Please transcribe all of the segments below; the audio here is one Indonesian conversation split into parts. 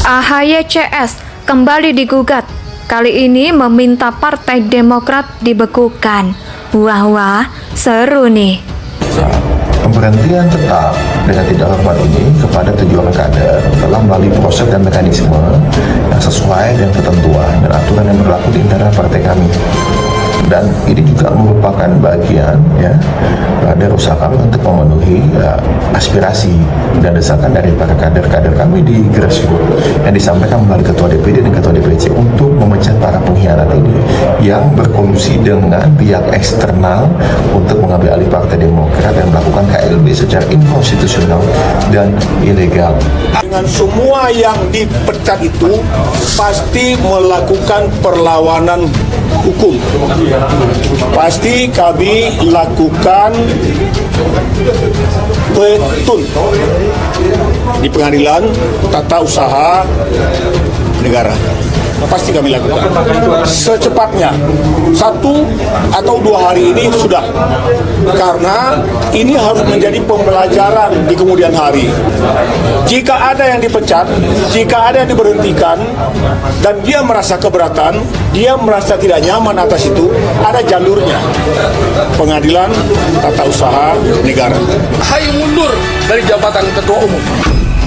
AHY CS kembali digugat. Kali ini meminta Partai Demokrat dibekukan. Wah, seru nih. Pemberhentian tetap dengan tidak hormat ini kepada 7 orang kader telah melalui proses dan mekanisme yang sesuai dengan ketentuan dan aturan yang berlaku di internal partai kami. Dan ini juga merupakan bagian dari usaha kami untuk memenuhi aspirasi dan desakan dari para kader-kader kami di grassroots yang disampaikan melalui Ketua DPD dan Ketua DPC untuk memecat para pengkhianat ini yang berkolusi dengan pihak eksternal untuk mengambil alih Partai Demokrat dan melakukan KLB secara inkonstitusional dan ilegal. Dengan semua yang dipecat itu pasti melakukan perlawanan hukum. Pasti kami lakukan petun di pengadilan tata usaha negara. Pasti kami lakukan secepatnya, 1 atau 2 hari ini sudah, karena ini harus menjadi pembelajaran di kemudian hari. Jika ada yang dipecat, jika ada yang diberhentikan dan dia merasa keberatan, dia merasa tidak nyaman atas itu, ada jalurnya, pengadilan tata usaha negara. Hai mundur dari jabatan ketua umum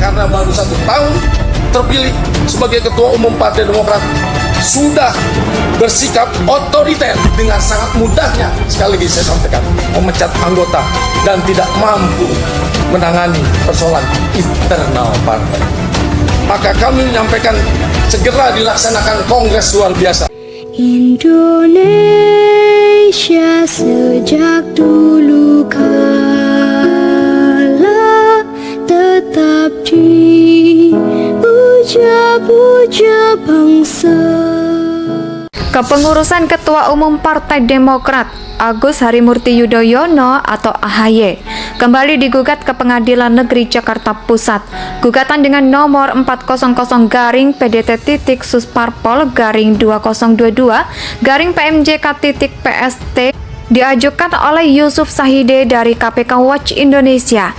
karena baru 1 tahun terpilih sebagai Ketua Umum Partai Demokrat, sudah bersikap otoriter dengan sangat mudahnya, sekali lagi saya sampaikan, memecat anggota dan tidak mampu menangani persoalan internal partai. Maka kami menyampaikan segera dilaksanakan kongres luar biasa. Indonesia sejak dulu kala tetap dipuja-puja bangsa. Kepengurusan Ketua Umum Partai Demokrat Agus Harimurti Yudhoyono atau AHY kembali digugat ke Pengadilan Negeri Jakarta Pusat. Gugatan dengan nomor 400-Susparpol-2022-PMJK-PST diajukan oleh Yusuf Sahide dari KPK Watch Indonesia.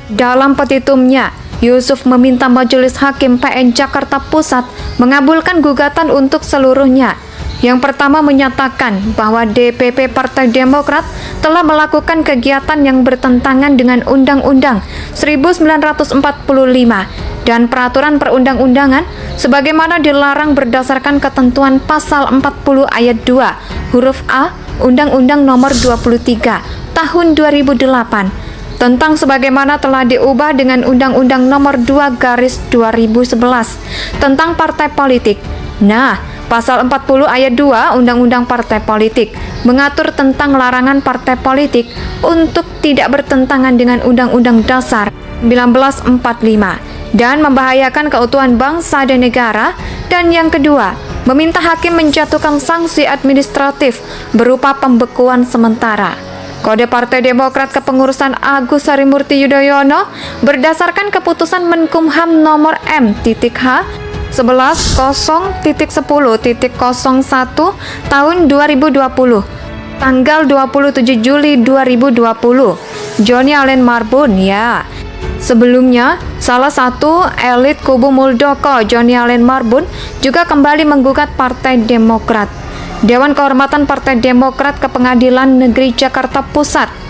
Dalam petitumnya, Yusuf meminta Majelis Hakim PN Jakarta Pusat mengabulkan gugatan untuk seluruhnya. Yang pertama menyatakan bahwa DPP Partai Demokrat telah melakukan kegiatan yang bertentangan dengan Undang-Undang 1945 dan Peraturan Perundang-undangan sebagaimana dilarang berdasarkan ketentuan Pasal 40 Ayat 2 huruf A Undang-Undang Nomor 23 Tahun 2008 tentang sebagaimana telah diubah dengan Undang-Undang Nomor 2/2011 tentang partai politik. Nah, Pasal 40 Ayat 2 Undang-Undang Partai Politik mengatur tentang larangan partai politik untuk tidak bertentangan dengan Undang-Undang Dasar 1945 dan membahayakan keutuhan bangsa dan negara. Dan yang kedua, meminta hakim menjatuhkan sanksi administratif berupa pembekuan sementara. Kode Partai Demokrat Kepengurusan Agus Harimurti Yudhoyono berdasarkan keputusan Menkumham nomor M.H 11.0.10.01 tahun 2020 tanggal 27 Juli 2020. Johnny Allen Marbun Sebelumnya, salah satu elit kubu Muldoko, Johnny Allen Marbun, juga kembali menggugat Partai Demokrat. Dewan Kehormatan Partai Demokrat ke Pengadilan Negeri Jakarta Pusat.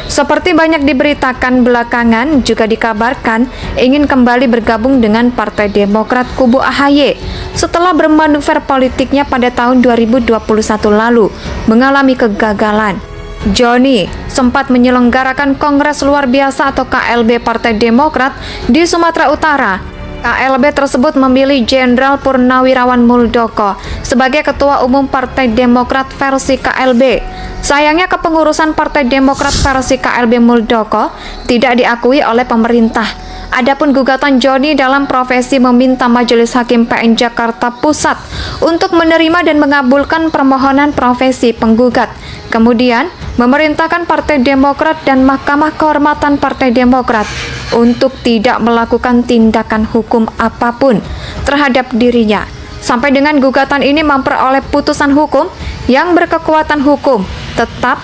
Seperti banyak diberitakan belakangan, juga dikabarkan ingin kembali bergabung dengan Partai Demokrat kubu AHY setelah bermanuver politiknya pada tahun 2021 lalu mengalami kegagalan. Johnny sempat menyelenggarakan Kongres Luar Biasa atau KLB Partai Demokrat di Sumatera Utara. KLB tersebut memilih Jenderal Purnawirawan Muldoko sebagai Ketua Umum Partai Demokrat versi KLB. Sayangnya kepengurusan Partai Demokrat versi KLB Muldoko tidak diakui oleh pemerintah. Adapun gugatan Johnny dalam profesi meminta Majelis Hakim PN Jakarta Pusat untuk menerima dan mengabulkan permohonan profesi penggugat. Kemudian memerintahkan Partai Demokrat dan Mahkamah Kehormatan Partai Demokrat untuk tidak melakukan tindakan hukum apapun terhadap dirinya sampai dengan gugatan ini memperoleh putusan hukum yang berkekuatan hukum tetap.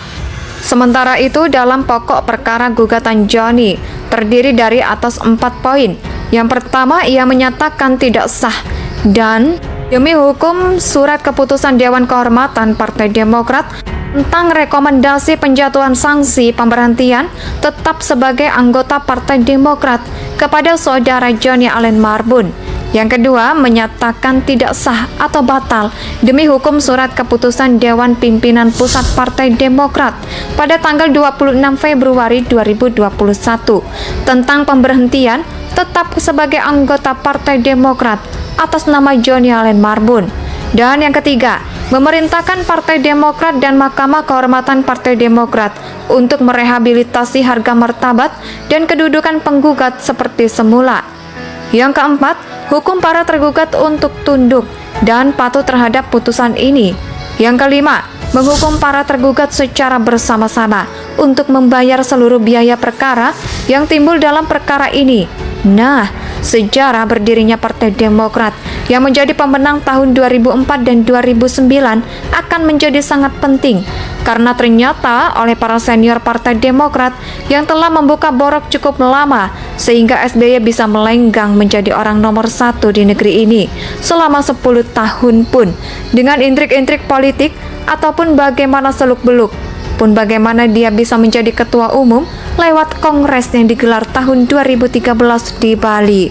Sementara itu, dalam pokok perkara gugatan Johnny terdiri dari atas 4 poin. Yang pertama, ia menyatakan tidak sah dan demi hukum surat keputusan Dewan Kehormatan Partai Demokrat tentang rekomendasi penjatuhan sanksi pemberhentian tetap sebagai anggota Partai Demokrat kepada saudara Johnny Allen Marbun. Yang kedua, menyatakan tidak sah atau batal demi hukum surat keputusan Dewan Pimpinan Pusat Partai Demokrat pada tanggal 26 Februari 2021 tentang pemberhentian tetap sebagai anggota Partai Demokrat atas nama Johnny Allen Marbun. Dan yang ketiga, memerintahkan Partai Demokrat dan Mahkamah Kehormatan Partai Demokrat untuk merehabilitasi harga martabat dan kedudukan penggugat seperti semula. Yang keempat, hukum para tergugat untuk tunduk dan patuh terhadap putusan ini. Yang kelima, menghukum para tergugat secara bersama-sama untuk membayar seluruh biaya perkara yang timbul dalam perkara ini. Nah, sejarah berdirinya Partai Demokrat yang menjadi pemenang tahun 2004 dan 2009 akan menjadi sangat penting karena ternyata oleh para senior Partai Demokrat yang telah membuka borok cukup lama sehingga SBY bisa melenggang menjadi orang nomor 1 di negeri ini selama 10 tahun pun dengan intrik-intrik politik ataupun bagaimana seluk-beluk pun bagaimana dia bisa menjadi ketua umum lewat kongres yang digelar tahun 2013 di Bali.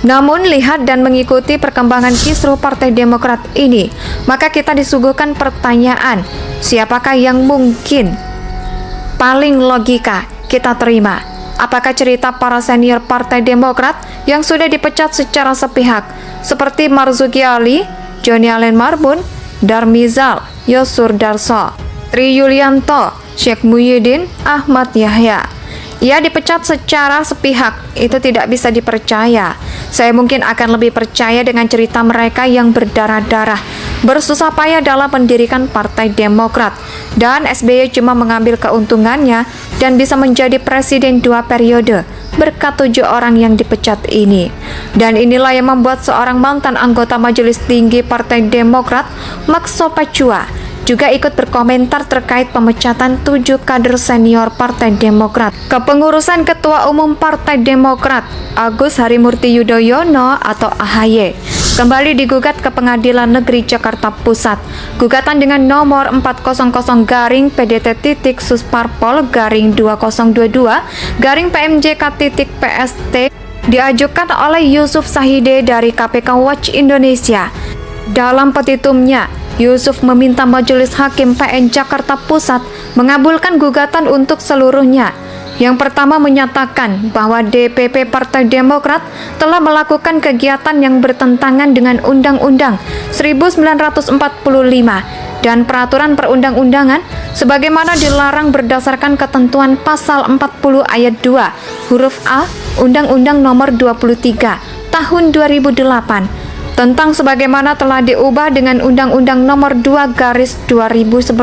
Namun lihat dan mengikuti perkembangan kisruh Partai Demokrat ini, maka kita disuguhkan pertanyaan, siapakah yang mungkin paling logika kita terima? Apakah cerita para senior Partai Demokrat yang sudah dipecat secara sepihak seperti Marzuki Ali, Johnny Allen Marbun, Darmizal, Yosur Darso, Tri Yulianto, Syekh Muhyiddin, Ahmad Yahya. Ia dipecat secara sepihak, itu tidak bisa dipercaya. Saya mungkin akan lebih percaya dengan cerita mereka yang berdarah-darah, bersusah payah dalam mendirikan Partai Demokrat, dan SBY cuma mengambil keuntungannya dan bisa menjadi presiden 2 periode berkat 7 orang yang dipecat ini. Dan inilah yang membuat seorang mantan anggota Majelis Tinggi Partai Demokrat, Makso Pacua, juga ikut berkomentar terkait pemecatan 7 kader senior Partai Demokrat. Kepengurusan Ketua Umum Partai Demokrat, Agus Harimurti Yudhoyono atau AHY, kembali digugat ke Pengadilan Negeri Jakarta Pusat. Gugatan dengan nomor 400-Susparpol-2022-PMJK-PST diajukan oleh Yusuf Sahide dari KPK Watch Indonesia. Dalam petitumnya, Yusuf meminta Majelis Hakim PN Jakarta Pusat mengabulkan gugatan untuk seluruhnya. Yang pertama menyatakan bahwa DPP Partai Demokrat telah melakukan kegiatan yang bertentangan dengan Undang-Undang 1945 dan Peraturan Perundang-undangan sebagaimana dilarang berdasarkan ketentuan Pasal 40 Ayat 2 huruf A Undang-Undang Nomor 23 Tahun 2008 tentang sebagaimana telah diubah dengan Undang-Undang Nomor 2 Garis 2011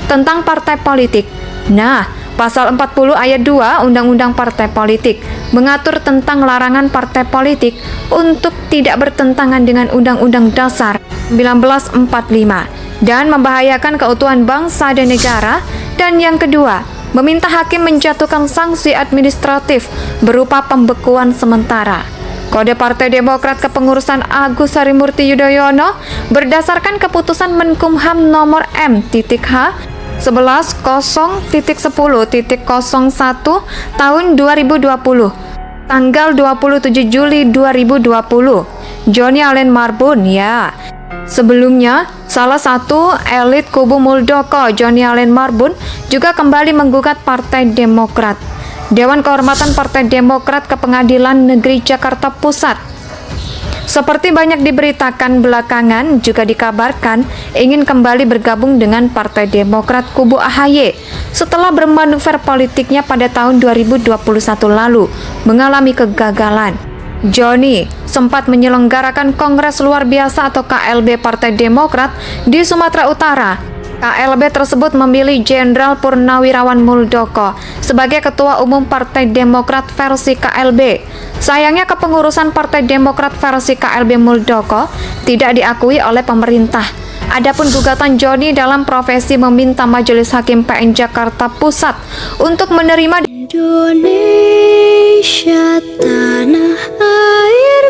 tentang partai politik. Nah, Pasal 40 Ayat 2 Undang-Undang Partai Politik mengatur tentang larangan partai politik untuk tidak bertentangan dengan Undang-Undang Dasar 1945 dan membahayakan keutuhan bangsa dan negara. Dan yang kedua, meminta hakim menjatuhkan sanksi administratif berupa pembekuan sementara. Kode Partai Demokrat Kepengurusan Agus Harimurti Yudhoyono berdasarkan keputusan Menkumham nomor M.H 11.0.10.01 tahun 2020 tanggal 27 Juli 2020. Johnny Allen Marbun ya. Sebelumnya, salah satu elit kubu Muldoko, Johnny Allen Marbun, juga kembali menggugat Partai Demokrat. Dewan Kehormatan Partai Demokrat ke Pengadilan Negeri Jakarta Pusat. Seperti banyak diberitakan belakangan, juga dikabarkan ingin kembali bergabung dengan Partai Demokrat kubu AHY setelah bermanuver politiknya pada tahun 2021 lalu mengalami kegagalan. Johnny sempat menyelenggarakan Kongres Luar Biasa atau KLB Partai Demokrat di Sumatera Utara. KLB tersebut memilih Jenderal Purnawirawan Muldoko sebagai Ketua Umum Partai Demokrat versi KLB. Sayangnya kepengurusan Partai Demokrat versi KLB Muldoko tidak diakui oleh pemerintah. Adapun gugatan Johnny dalam profesi meminta Majelis Hakim PN Jakarta Pusat untuk menerima Indonesia tanah air